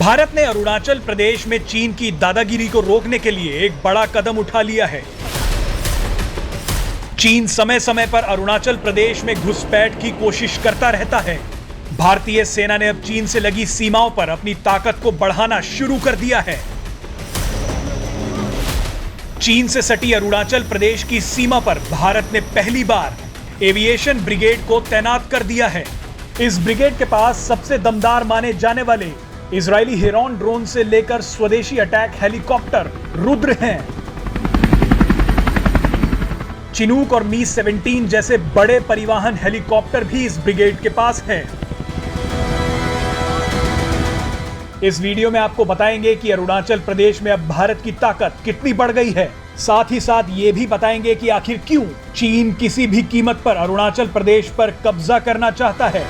भारत ने अरुणाचल प्रदेश में चीन की दादागिरी को रोकने के लिए एक बड़ा कदम उठा लिया है। चीन समय समय पर अरुणाचल प्रदेश में घुसपैठ की कोशिश करता रहता है। भारतीय सेना ने अब चीन से लगी सीमाओं पर अपनी ताकत को बढ़ाना शुरू कर दिया है। चीन से सटी अरुणाचल प्रदेश की सीमा पर भारत ने पहली बार एविएशन ब्रिगेड को तैनात कर दिया है। इस ब्रिगेड के पास सबसे दमदार माने जाने वाले इजरायली हेरॉन ड्रोन से लेकर स्वदेशी अटैक हेलीकॉप्टर रुद्र हैं। चिनूक और मी-17 जैसे बड़े परिवहन हेलीकॉप्टर भी इस ब्रिगेड के पास हैं। इस वीडियो में आपको बताएंगे कि अरुणाचल प्रदेश में अब भारत की ताकत कितनी बढ़ गई है। साथ ही साथ ये भी बताएंगे कि आखिर क्यों चीन किसी भी कीमत पर अरुणाचल प्रदेश पर कब्जा करना चाहता है।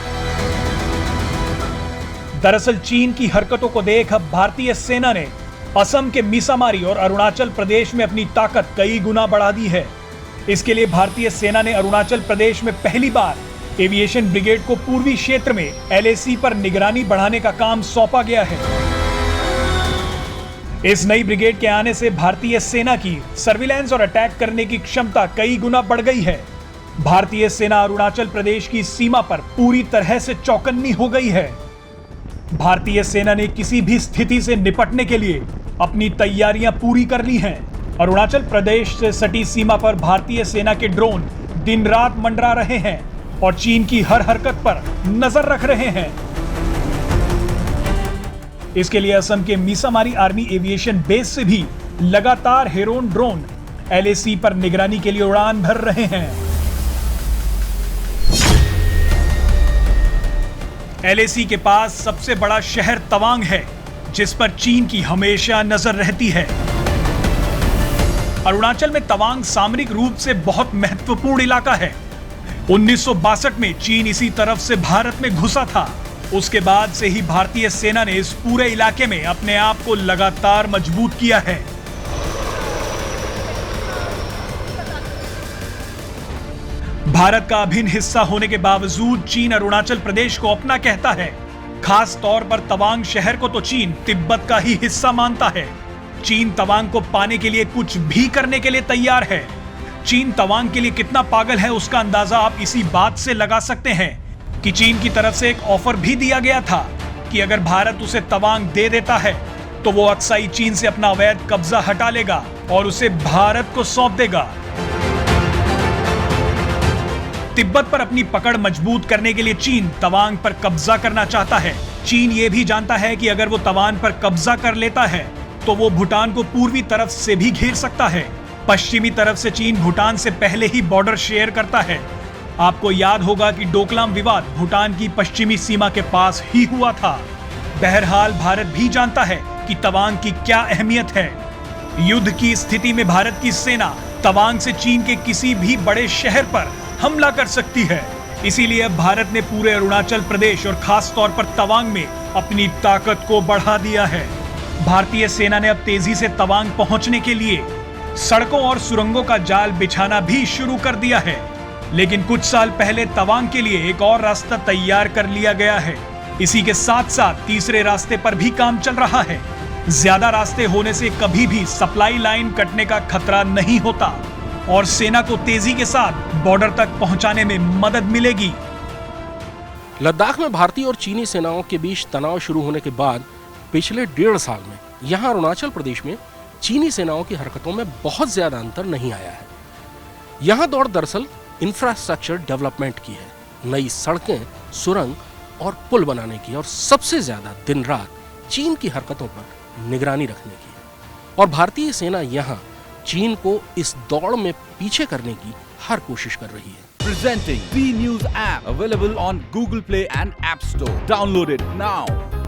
दरअसल चीन की हरकतों को देख अब भारतीय सेना ने असम के मीसामारी और अरुणाचल प्रदेश में अपनी ताकत कई गुना बढ़ा दी है। इसके लिए भारतीय सेना ने अरुणाचल प्रदेश में पहली बार एविएशन ब्रिगेड को पूर्वी क्षेत्र में LAC पर निगरानी बढ़ाने का काम सौंपा गया है। इस नई ब्रिगेड के आने से भारतीय सेना की सर्विलांस और अटैक करने की क्षमता कई गुना बढ़ गई है। भारतीय सेना अरुणाचल प्रदेश की सीमा पर पूरी तरह से चौकन्नी हो गई है। भारतीय सेना ने किसी भी स्थिति से निपटने के लिए अपनी तैयारियां पूरी कर ली हैं। अरुणाचल प्रदेश से सटी सीमा पर भारतीय सेना के ड्रोन दिन रात मंडरा रहे हैं और चीन की हर हरकत पर नजर रख रहे हैं। इसके लिए असम के मीसामारी आर्मी एविएशन बेस से भी लगातार हेरॉन ड्रोन LAC पर निगरानी के लिए उड़ान भर रहे हैं। LAC के पास सबसे बड़ा शहर तवांग है, जिस पर चीन की हमेशा नजर रहती है। अरुणाचल में तवांग सामरिक रूप से बहुत महत्वपूर्ण इलाका है। 1962 में चीन इसी तरफ से भारत में घुसा था। उसके बाद से ही भारतीय सेना ने इस पूरे इलाके में अपने आप को लगातार मजबूत किया है। भारत का अभिन्न हिस्सा होने के बावजूद चीन अरुणाचल प्रदेश को अपना कहता है। खास तौर पर तवांग शहर को तो चीन तिब्बत का ही हिस्सा मानता है। चीन तवांग को पाने के लिए कुछ भी करने के लिए तैयार है। चीन तवांग के लिए कितना पागल है उसका अंदाजा आप इसी बात से लगा सकते हैं कि चीन की तरफ से एक ऑफर भी दिया गया था कि अगर भारत उसे तवांग दे देता है तो वो अक्साई चीन से अपना अवैध कब्जा हटा लेगा और उसे भारत को सौंप देगा। तिब्बत पर अपनी पकड़ मजबूत करने के लिए चीन तवांग पर कब्जा करना चाहता है। चीन ये भी जानता है कि अगर वो तवांग पर कब्जा कर लेता है तो वो भूटान को पूर्वी तरफ से भी घेर सकता है। पश्चिमी तरफ से चीन भूटान से पहले ही बॉर्डर शेयर करता है। आपको याद होगा कि डोकलाम विवाद भूटान की पश्चिमी सीमा के पास ही हुआ था। बहरहाल भारत भी जानता है कि तवांग की क्या अहमियत है। युद्ध की स्थिति में भारत की सेना तवांग से चीन के किसी भी बड़े शहर पर हमला कर सकती है। इसीलिए अब भारत ने पूरे अरुणाचल प्रदेश और खास तौर पर तवांग में अपनी ताकत को बढ़ा दिया है। भारतीय सेना ने अब तेजी से तवांग पहुंचने के लिए सड़कों और सुरंगों का जाल बिछाना भी शुरू कर दिया है। लेकिन कुछ साल पहले तवांग के लिए एक और रास्ता तैयार कर लिया गया है। इसी के साथ साथ तीसरे रास्ते पर भी काम चल रहा है। ज्यादा रास्ते होने से कभी भी सप्लाई लाइन कटने का खतरा नहीं होता और सेना को तेजी के साथ बॉर्डर तक पहुंचाने में मदद मिलेगी। लद्दाख में भारतीय और चीनी सेनाओं के बीच तनाव शुरू होने के बाद पिछले 1.5 साल में यहां अरुणाचल प्रदेश में चीनी सेनाओं की हरकतों में बहुत ज्यादा अंतर नहीं आया है। यहां दौड़ दरअसल इंफ्रास्ट्रक्चर डेवलपमेंट की है, नई सड़कें, सुरंग और पुल बनाने की, और सबसे ज्यादा दिन रात चीन की हरकतों पर निगरानी रखने की है। और भारतीय सेना यहां चीन को इस दौड़ में पीछे करने की हर कोशिश कर रही है। Presenting V News app available on Google Play and App Store. Download it now.